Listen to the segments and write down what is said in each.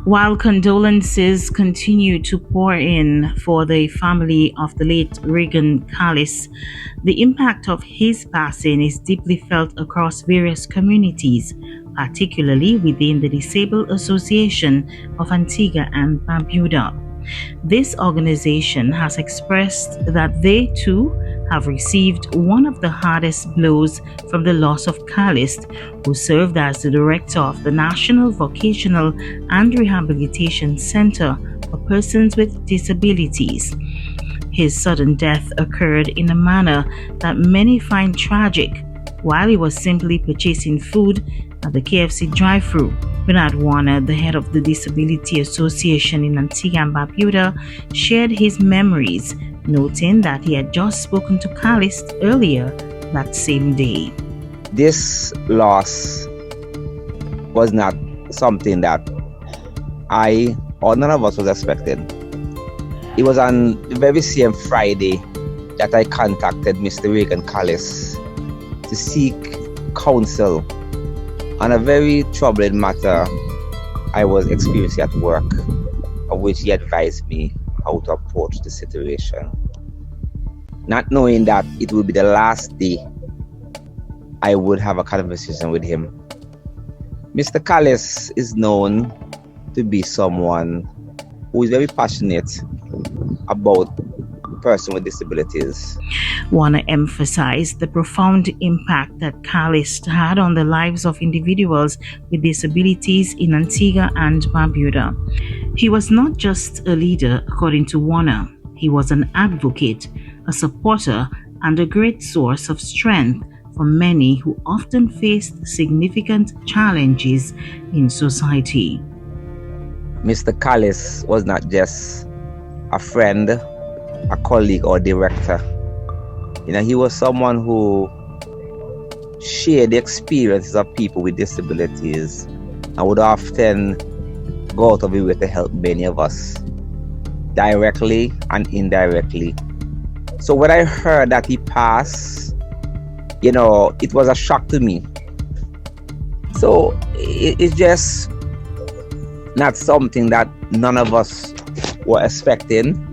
While condolences continue to pour in for the family of the late Regan Calliste, the impact of his passing is deeply felt across various communities, particularly within the Disabled Association of Antigua and Barbuda. This organization has expressed that they too have received one of the hardest blows from the loss of Calliste, who served as the director of the National Vocational and Rehabilitation Center for Persons with Disabilities. His sudden death occurred in a manner that many find tragic while he was simply purchasing food at the KFC drive-thru. Bernard Warner, the head of the Disability Association in Antigua and Barbuda, shared his memories, noting that he had just spoken to Calliste earlier that same day. This loss was not something that I or none of us was expecting. It was on the very same Friday that I contacted Mr. Regan Calliste to seek counsel on a very troubling matter I was experiencing at work, of which he advised me how to approach the situation. Not knowing that it would be the last day I would have a conversation with him. Mr. Calliste is known to be someone who is very passionate about persons with disabilities. Warner emphasized the profound impact that Calliste had on the lives of individuals with disabilities in Antigua and Barbuda. He was not just a leader, according to Warner. He was an advocate, a supporter, and a great source of strength for many who often faced significant challenges in society. Mr. Calliste was not just a friend, a colleague, or director. He was someone who shared the experiences of people with disabilities and would often go out of his way to help many of us, directly and indirectly. So when I heard that he passed, it was a shock to me. So it's just not something that none of us were expecting.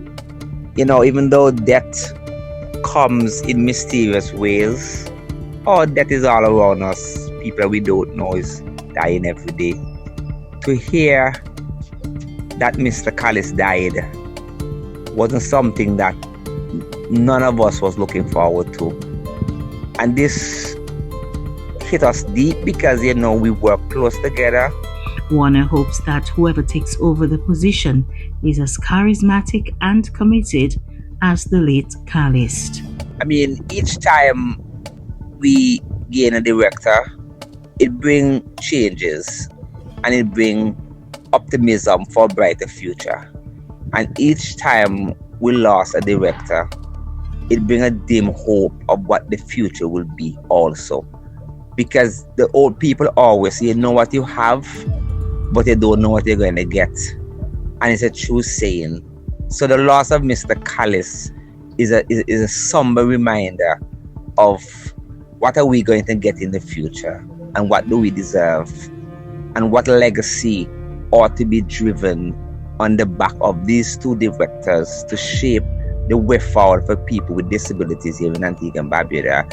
Even though death comes in mysterious ways, or death is all around us, people we don't know is dying every day. To hear that Mr. Calliste died wasn't something that none of us was looking forward to. And this hit us deep because, we work close together. Warner hopes that whoever takes over the position is as charismatic and committed as the late Calliste. Each time we gain a director, it brings changes and it brings optimism for a brighter future. And each time we lost a director, it brings a dim hope of what the future will be also. Because the old people always say, you know what you have, but you don't know what you're going to get. And it's a true saying. So the loss of Mr. Calliste is a somber reminder of what are we going to get in the future and what do we deserve and what legacy ought to be driven on the back of these two directors to shape the way forward for people with disabilities here in Antigua and Barbuda.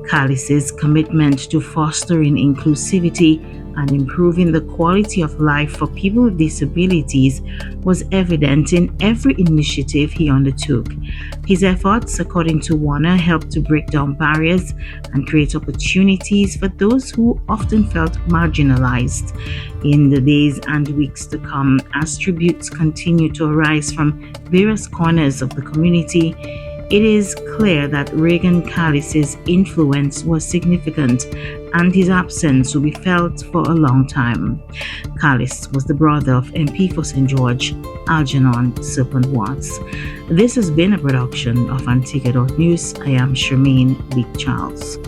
Calliste's commitment to fostering inclusivity and improving the quality of life for people with disabilities was evident in every initiative he undertook. His efforts, according to Warner, helped to break down barriers and create opportunities for those who often felt marginalized. In the days and weeks to come, as tributes continue to arise from various corners of the community, it is clear that Regan Calliste's influence was significant and his absence will be felt for a long time. Calliste was the brother of MP for St. George, Algernon Serpent Watts. This has been a production of Antigua.news. I am Charmaine Big Charles.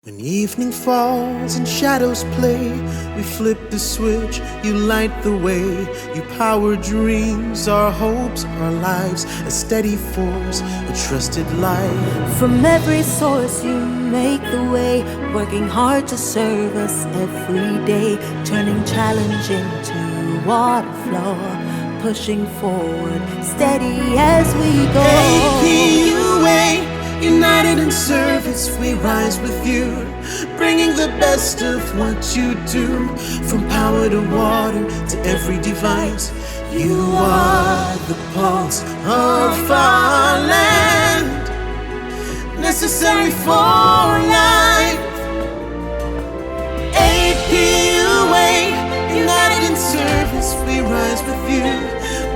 When evening falls and shadows play, we flip the switch, you light the way. You power dreams, our hopes, our lives, a steady force, a trusted light. From every source you make the way, working hard to serve us every day, turning challenge into water flow, pushing forward, steady as we go. APUA, united in service, we rise with you, bringing the best of what you do. From power to water to every device, you are the pulse of our land, necessary for life. APUA, united in service, we rise with you,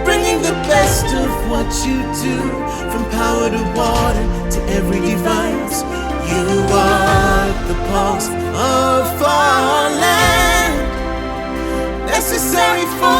bringing the best of what you do. From power to water to every device, you are the pulse of our land, necessary for